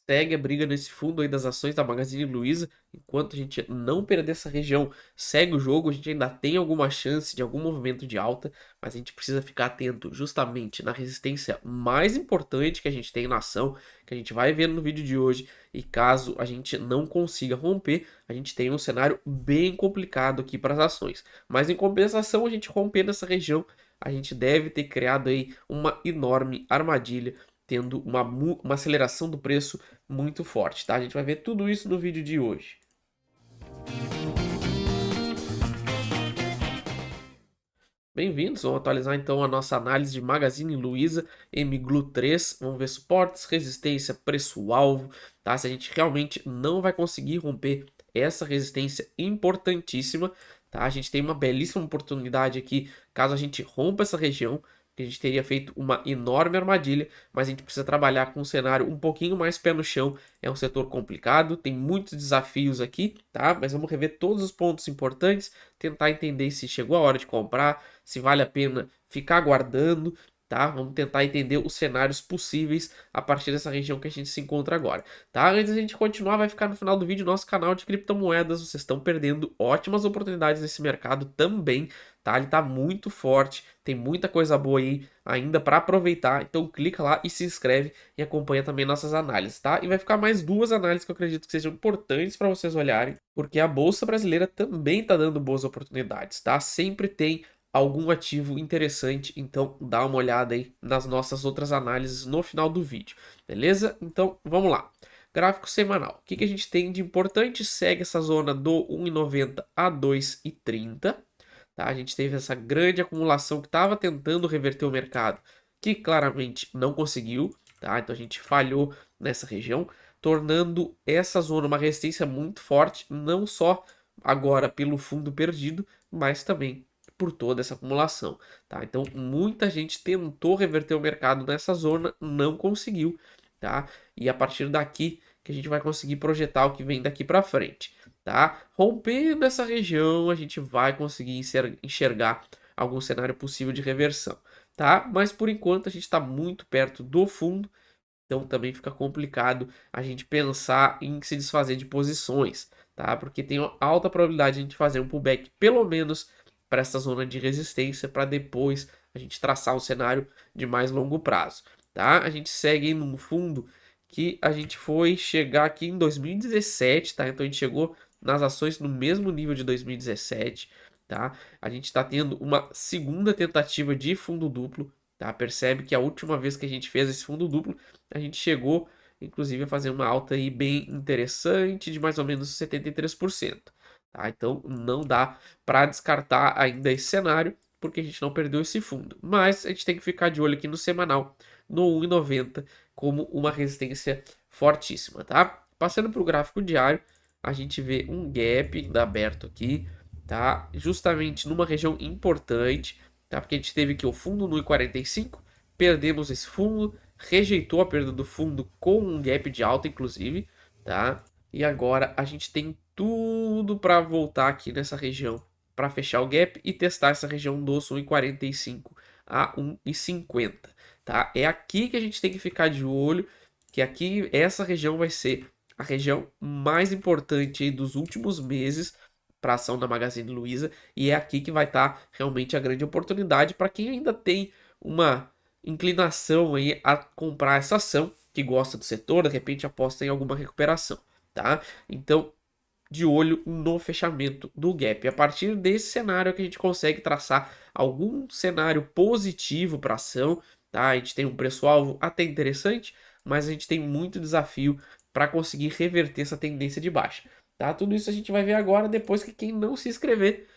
segue a briga nesse fundo aí das ações da Magazine Luiza. Enquanto a gente não perder essa região, segue o jogo, a gente ainda tem alguma chance de algum movimento de alta, mas a gente precisa ficar atento justamente na resistência mais importante que a gente tem na ação, que a gente vai ver no vídeo de hoje, e caso a gente não consiga romper, a gente tem um cenário bem complicado aqui para as ações. Mas em compensação, a gente romper nessa região, a gente deve ter criado aí uma enorme armadilha, tendo uma aceleração do preço muito forte, tá? A gente vai ver tudo isso no vídeo de hoje. Bem-vindos, vamos atualizar então a nossa análise de Magazine Luiza MGLU 3, vamos ver suportes, resistência, preço-alvo, tá? Se a gente realmente não vai conseguir romper essa resistência importantíssima, tá? A gente tem uma belíssima oportunidade aqui, caso a gente rompa essa região, que a gente teria feito uma enorme armadilha, mas a gente precisa trabalhar com um cenário um pouquinho mais pé no chão. É um setor complicado, tem muitos desafios aqui, tá? Mas vamos rever todos os pontos importantes, tentar entender se chegou a hora de comprar, se vale a pena ficar aguardando, tá? Vamos tentar entender os cenários possíveis a partir dessa região que a gente se encontra agora, tá? Antes da gente continuar, vai ficar no final do vídeo nosso canal de criptomoedas. Vocês estão perdendo ótimas oportunidades nesse mercado também, tá? Ele tá muito forte, tem muita coisa boa aí ainda para aproveitar, então clica lá e se inscreve e acompanha também nossas análises, tá? E vai ficar mais duas análises que eu acredito que sejam importantes para vocês olharem, porque a bolsa brasileira também tá dando boas oportunidades, tá? Sempre tem algum ativo interessante, então dá uma olhada aí nas nossas outras análises no final do vídeo, beleza? Então vamos lá. Gráfico semanal. O que a gente tem de importante? Segue essa zona do 1,90 a 2,30. Tá? A gente teve essa grande acumulação que estava tentando reverter o mercado, que claramente não conseguiu. Tá? Então a gente falhou nessa região, tornando essa zona uma resistência muito forte, não só agora pelo fundo perdido, mas também por toda essa acumulação, tá? Então muita gente tentou reverter o mercado nessa zona, não conseguiu, tá? E a partir daqui que a gente vai conseguir projetar o que vem daqui para frente, tá? Rompendo essa região, a gente vai conseguir enxergar algum cenário possível de reversão, tá? Mas por enquanto a gente está muito perto do fundo, então também fica complicado a gente pensar em se desfazer de posições, tá? Porque tem uma alta probabilidade de a gente fazer um pullback pelo menos para essa zona de resistência, para depois a gente traçar um cenário de mais longo prazo, tá? A gente segue num fundo que a gente foi chegar aqui em 2017, tá? Então a gente chegou nas ações no mesmo nível de 2017, tá? A gente está tendo uma segunda tentativa de fundo duplo, tá? Percebe que a última vez que a gente fez esse fundo duplo, a gente chegou inclusive a fazer uma alta aí bem interessante de mais ou menos 73%. Tá? Então não dá para descartar ainda esse cenário, porque a gente não perdeu esse fundo. Mas a gente tem que ficar de olho aqui no semanal, no 1,90, como uma resistência fortíssima, tá? Passando para o gráfico diário, a gente vê um gap ainda aberto aqui, tá? Justamente numa região importante, tá? Porque a gente teve aqui o fundo no 1,45, perdemos esse fundo, rejeitou a perda do fundo com um gap de alta, inclusive, tá? E agora a gente tem tudo para voltar aqui nessa região para fechar o gap e testar essa região dos 1,45 a 1,50, tá? É aqui que a gente tem que ficar de olho, que aqui essa região vai ser a região mais importante aí dos últimos meses para a ação da Magazine Luiza, e é aqui que vai estar realmente a grande oportunidade para quem ainda tem uma inclinação aí a comprar essa ação, que gosta do setor, de repente aposta em alguma recuperação, tá? Então, de olho no fechamento do gap. A partir desse cenário é que a gente consegue traçar algum cenário positivo para a ação, tá? A gente tem um preço-alvo até interessante, mas a gente tem muito desafio para conseguir reverter essa tendência de baixa, tá? Tudo isso a gente vai ver agora, depois que quem não se inscrever,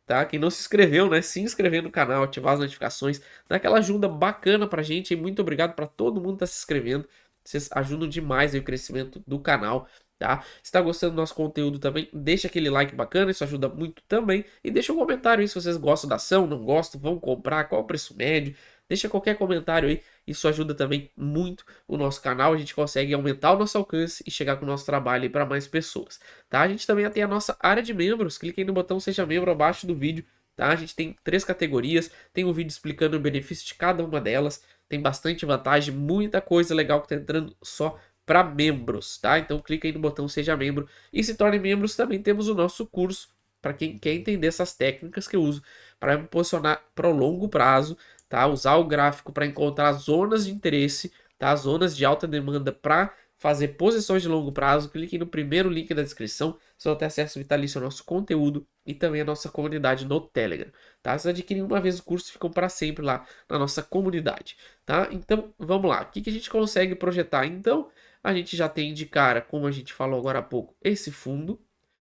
tá? Quem não se inscreveu, né? Se inscrever no canal, ativar as notificações, dá aquela ajuda bacana pra gente, e muito obrigado para todo mundo que tá se inscrevendo. Vocês ajudam demais aí o crescimento do canal, tá? Se tá gostando do nosso conteúdo também, deixa aquele like bacana, isso ajuda muito também. E deixa um comentário aí se vocês gostam da ação, não gostam, vão comprar, qual o preço médio. Deixa qualquer comentário aí, isso ajuda também muito o nosso canal. A gente consegue aumentar o nosso alcance e chegar com o nosso trabalho aí para mais pessoas, tá? A gente também tem a nossa área de membros, clique aí no botão Seja Membro abaixo do vídeo, tá? A gente tem 3 categorias, tem um vídeo explicando o benefício de cada uma delas, tem bastante vantagem, muita coisa legal que tá entrando só para membros, tá? Então clica aí no botão seja membro e se torne membros. Também temos o nosso curso para quem quer entender essas técnicas que eu uso para me posicionar para o longo prazo, tá? Usar o gráfico para encontrar zonas de interesse, tá? Zonas de alta demanda para fazer posições de longo prazo. Clique no primeiro link da descrição, você vai ter acesso vitalício ao nosso conteúdo e também à nossa comunidade no Telegram, tá? Se adquirir uma vez o curso, ficam para sempre lá na nossa comunidade, tá? Então, vamos lá. O que a gente consegue projetar? Então, a gente já tem de cara, como a gente falou agora há pouco, esse fundo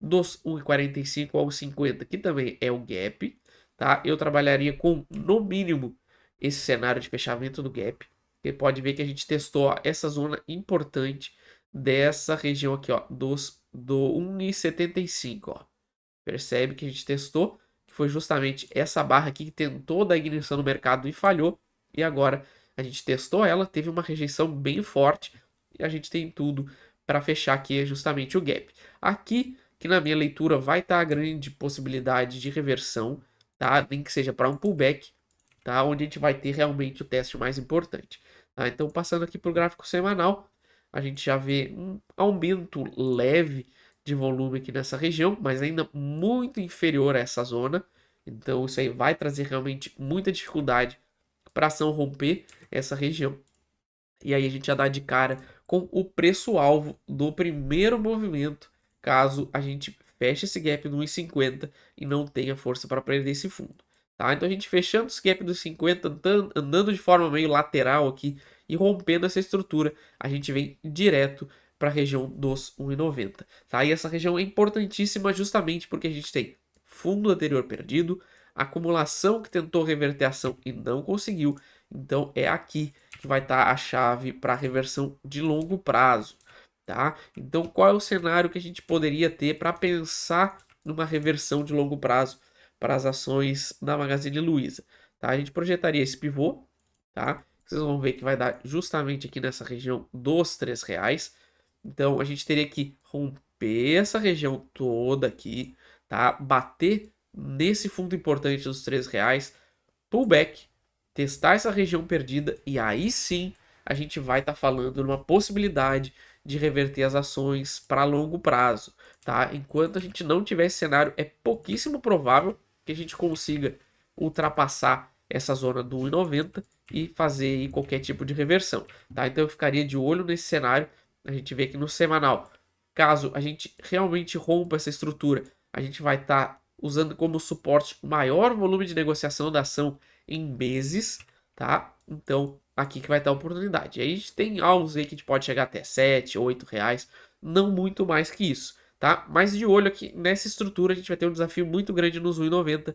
dos 1,45 ao 50, que também é o gap, tá? Eu trabalharia com, no mínimo, esse cenário de fechamento do gap. Você pode ver que a gente testou ó, essa zona importante dessa região aqui, ó, do 1,75, ó. Percebe que a gente testou, que foi justamente essa barra aqui que tentou dar ignição no mercado e falhou. E agora a gente testou ela, teve uma rejeição bem forte e a gente tem tudo para fechar aqui justamente o gap. Aqui, que na minha leitura vai estar a grande possibilidade de reversão, tá? Nem que seja para um pullback, tá? Onde a gente vai ter realmente o teste mais importante. Tá? Então, passando aqui para o gráfico semanal, a gente já vê um aumento leve de volume aqui nessa região, mas ainda muito inferior a essa zona. Então, isso aí vai trazer realmente muita dificuldade para a ação romper essa região. E aí a gente já dá de cara com o preço-alvo do primeiro movimento, caso a gente feche esse gap no 1,50 e não tenha força para perder esse fundo. Tá? Então a gente fechando esse gap dos 50, andando de forma meio lateral aqui e rompendo essa estrutura, a gente vem direto para a região dos 1,90. Tá? E essa região é importantíssima justamente porque a gente tem fundo anterior perdido, acumulação que tentou reverter a ação e não conseguiu. Então é aqui que vai estar a chave para reversão de longo prazo, tá? Então qual é o cenário que a gente poderia ter para pensar numa reversão de longo prazo para as ações da Magazine Luiza, tá? A gente projetaria esse pivô, tá? Vocês vão ver que vai dar justamente aqui nessa região dos R$ 3. Então a gente teria que romper essa região toda aqui, tá? Bater nesse fundo importante dos R$ 3, pullback, testar essa região perdida e aí sim a gente vai estar falando numa possibilidade de reverter as ações para longo prazo, tá? Enquanto a gente não tiver esse cenário, é pouquíssimo provável que a gente consiga ultrapassar essa zona do 1,90 e fazer aí qualquer tipo de reversão, tá? Então eu ficaria de olho nesse cenário. A gente vê que no semanal, caso a gente realmente rompa essa estrutura, a gente vai estar usando como suporte o maior volume de negociação da ação em meses, tá? Então, aqui que vai estar a oportunidade. E aí a gente tem alvos aí que a gente pode chegar até 7, 8 reais, não muito mais que isso, tá? Mas de olho aqui nessa estrutura, a gente vai ter um desafio muito grande nos 1,90,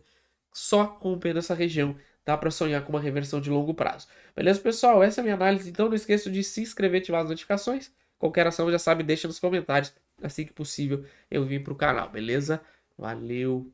só rompendo essa região, dá para sonhar com uma reversão de longo prazo. Beleza, pessoal? Essa é a minha análise, então não esqueça de se inscrever e ativar as notificações. Qualquer ação, já sabe, deixa nos comentários. Assim que possível, eu vim para o canal, beleza? Valeu!